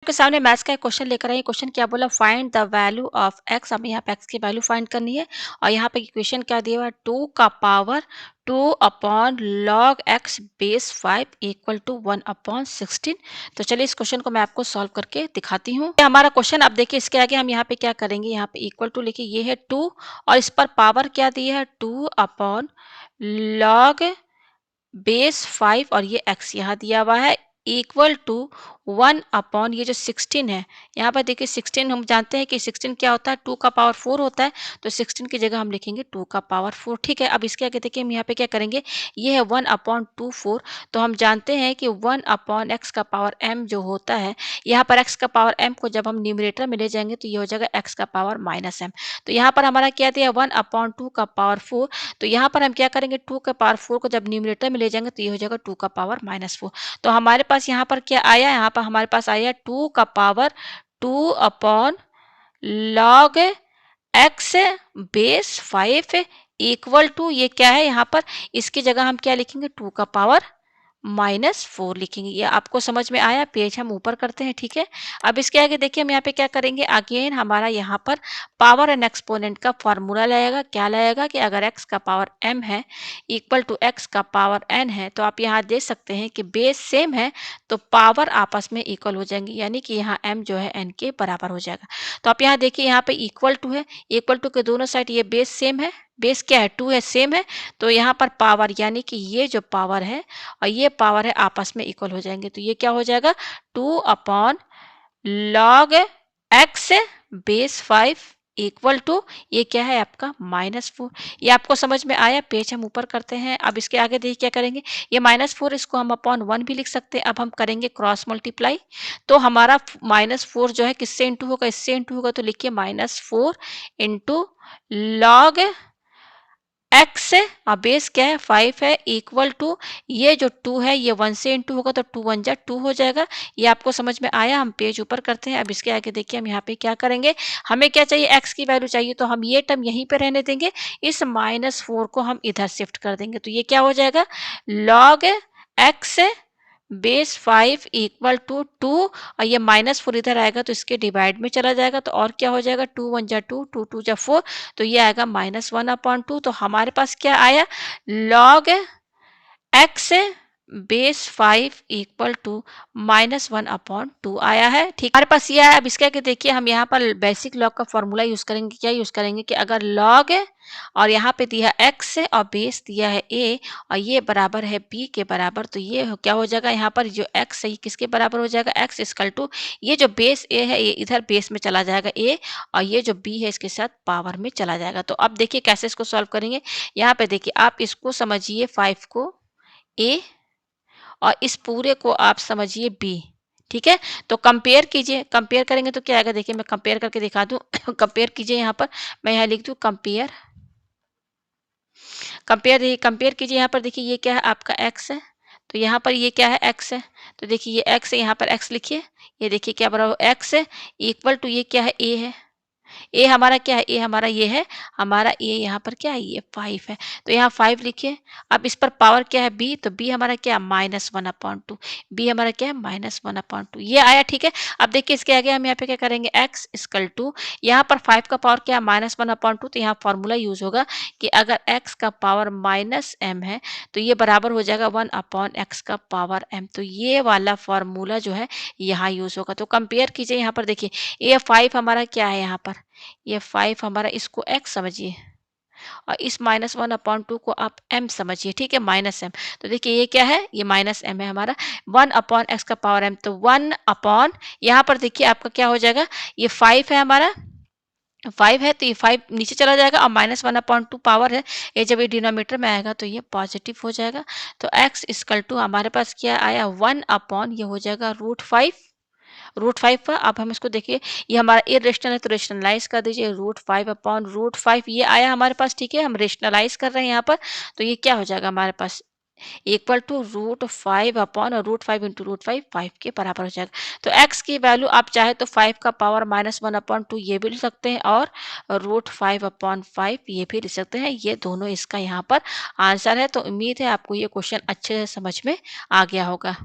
आपके सामने मैथ्स का एक क्वेश्चन लेकर आई। क्वेश्चन क्या बोला, find the value of x. हमें यहाँ पे एक्स की वैल्यू फाइंड करनी है और यहाँ पे इक्वेशन क्या दिया हुआ है, 2 का power 2 upon log x base 5 equal to 1 upon 16। तो चलिए इस क्वेश्चन को मैं आपको सॉल्व करके दिखाती हूँ। ये हमारा क्वेश्चन, आप देखिए इसके आगे हम यहाँ पे क्या करेंगे, यहाँ पे इक्वल टू लिखिए, ये है 2 और इस पर पावर क्या दिया है 2 अपॉन लॉग बेस 5 और ये x यहाँ दिया हुआ है इक्वल टू 1 अपॉन ये जो 16 है। यहाँ पर देखिए 16 हम जानते हैं कि 16 क्या होता है, 2 का पावर 4 होता है। तो 16 की जगह हम लिखेंगे 2 का पावर 4। ठीक है, अब इसके आगे देखिए हम यहाँ पे क्या करेंगे, ये है 1 अपॉन 2 4। तो हम जानते हैं कि 1 अपॉन एक्स का पावर m जो होता है, यहाँ पर x का पावर m को जब हम न्यूमरेटर में ले जाएंगे तो ये हो जाएगा x का पावर माइनस m। तो यहाँ पर हमारा क्या दिया, 1 अपॉन 2 का पावर 4। तो यहाँ पर हम क्या करेंगे, 2 का पावर 4 को जब न्यूमरेटर में ले जाएंगे तो ये हो जाएगा 2 का पावर माइनस 4। तो हमारे पास यहाँ पर क्या आया, यहाँ पर हमारे पास आया 2 का power 2 upon log x base 5 equal to, ये क्या है यहाँ पर, इसकी जगह हम क्या लिखेंगे, 2 का पावर -4 लिखेंगे। ये आपको समझ में आया, पेज हम ऊपर करते हैं। ठीक है, अब इसके आगे देखिए हम यहाँ पे क्या करेंगे, अगेन हमारा यहाँ पर पावर एंड एक्सपोनेंट का फॉर्मूला लगेगा। क्या लगेगा कि अगर x का पावर m है इक्वल टू x का पावर n है, तो आप यहाँ देख सकते हैं कि बेस सेम है तो पावर आपस में इक्वल हो जाएंगे, यानी कि यहाँ m जो है n के बराबर हो जाएगा। तो आप यहाँ देखिए, यहाँ पे इक्वल टू है, इक्वल टू के दोनों साइड ये बेस सेम है, बेस क्या है 2 है, सेम है। तो यहाँ पर पावर यानी कि ये जो पावर है और ये पावर है आपस में इक्वल हो जाएंगे। तो ये क्या हो जाएगा, 2 upon log x base 5 equal to, ये क्या है आपका -4। ये आपको समझ में आया, पेज हम ऊपर करते हैं। अब इसके आगे देखिए क्या करेंगे, ये -4 इसको हम अपॉन 1 भी लिख सकते हैं। अब हम करेंगे क्रॉस मल्टीप्लाई, तो हमारा -4 जो है किससे इंटू होगा, इससे इंटू होगा। तो लिखिए -4 इंटू लॉग एक्स और बेस क्या है 5 है इक्वल टू, ये जो 2 है ये 1 से इंटू होगा तो 2 1 जा 2 हो जाएगा। ये आपको समझ में आया, हम पेज ऊपर करते हैं। अब इसके आगे देखिए हम यहाँ पे क्या करेंगे, हमें क्या चाहिए, x की वैल्यू चाहिए, तो हम ये टर्म यहीं पे रहने देंगे, इस -4 को हम इधर शिफ्ट कर देंगे। तो ये क्या हो जाएगा, log x base 5 equal to 2 और ये -4 इधर आएगा तो इसके डिवाइड में चला जाएगा। तो और क्या हो जाएगा, 2 1 जा 2, 2 2 जा 4, तो ये आएगा -1 अपॉन 2। तो हमारे पास क्या आया, log x base 5 equal to -1 upon 2 आया है। ठीक, हमारे पास ये आया। अब इसके आगे देखिए हम यहाँ पर बेसिक लॉग का फॉर्मूला यूज करेंगे। क्या यूज करेंगे कि अगर लॉग और यहाँ पे दिया x और बेस दिया है a और ये बराबर है b के बराबर, तो ये क्या हो जाएगा, यहाँ पर जो x है ये किसके बराबर हो जाएगा, x इक्वल टू, ये जो बेस a है ये इधर बेस में चला जाएगा a और ये जो b है इसके साथ पावर में चला जाएगा। तो अब देखिए कैसे इसको सॉल्व करेंगे। यहाँ पे देखिए आप इसको समझिए 5 को a और इस पूरे को आप समझिए b। ठीक है, तो कंपेयर कीजिए, कंपेयर करेंगे तो क्या आएगा, देखिए मैं कंपेयर करके दिखा दूं। कंपेयर कीजिए, यहाँ पर मैं यहाँ लिख दूं कंपेयर, कंपेयर कंपेयर कीजिए। यहाँ पर देखिए ये क्या है आपका x है, तो यहाँ पर ये क्या है x है, तो देखिए ये x है, यहाँ पर x लिखिए। ये देखिए क्या बराबर x है इक्वल टू, ये क्या है a है, ए हमारा क्या है, ए हमारा ये है, हमारा ए यहाँ पर क्या है, ये 5 है, तो यहाँ 5 लिखिए। अब इस पर पावर क्या है b, तो b हमारा क्या है -1 अपॉन 2, b हमारा क्या है -1 अपॉन 2, ये आया। ठीक है, अब देखिए इसके आगे हम यहाँ पे क्या करेंगे, x इक्वल टू, यहाँ पर 5 का पावर क्या है -1 अपॉन 2, तो यहाँ फॉर्मूला यूज होगा कि अगर x का पावर -m है तो ये बराबर हो जाएगा 1 अपॉन x का पावर m। तो ये वाला फॉर्मूला जो है यहाँ यूज होगा। तो कंपेयर कीजिए, यहाँ पर देखिए ये 5 हमारा क्या है, यहाँ पर ये 5 हमारा, इसको x समझिए और इस -1 अपॉन 2 को आप m समझिए। ठीक है, -m, तो देखिए ये क्या है, ये -m है हमारा, 1 अपॉन x का पावर m, तो 1 अपॉन, यहाँ पर देखिए आपका क्या हो जाएगा, ये 5 है हमारा, 5 है तो ये 5 नीचे चला जाएगा और -1 अपॉन 2 पावर है, ये जब ये डिनोमीटर में आएगा तो ये पॉजिटिव हो जाएगा। तो x इक्वल टू हमारे पास क्या आया, 1 अपॉन, ये हो जाएगा √5 पर। अब हम इसको देखिए, ये हमारा इरेशनल है तो रेशनलाइज कर दीजिए, √5 अपॉन √5 ये आया हमारे पास। ठीक है, हम रेशनलाइज कर रहे हैं यहाँ पर, तो ये क्या हो जाएगा हमारे पास, इक्वल टू √5 अपॉन √5 इंटू √5 5 के बराबर हो जाएगा। तो x की वैल्यू आप चाहे तो 5 का पावर -1 अपॉन 2 ये भी लिख सकते हैं और √5 अपॉन 5 ये भी लिख सकते हैं। ये दोनों इसका यहाँ पर आंसर है। तो उम्मीद है आपको ये क्वेश्चन अच्छे से समझ में आ गया होगा।